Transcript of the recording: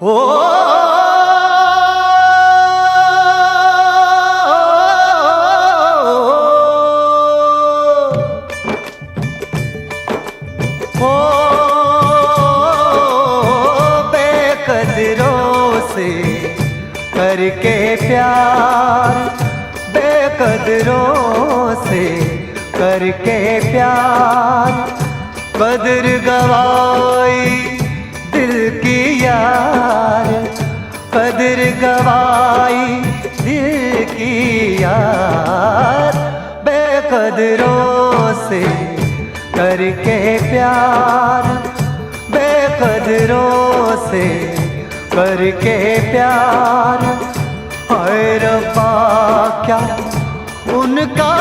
हो बेकदरों से करके प्यार, बेकदरों से करके प्यार, कदर गवाई दिल की यार, कदर गवाई दिल की यार, बेकदरों से करके प्यार, बेकदरों से करके प्यार। हाय रब्बा क्या उनका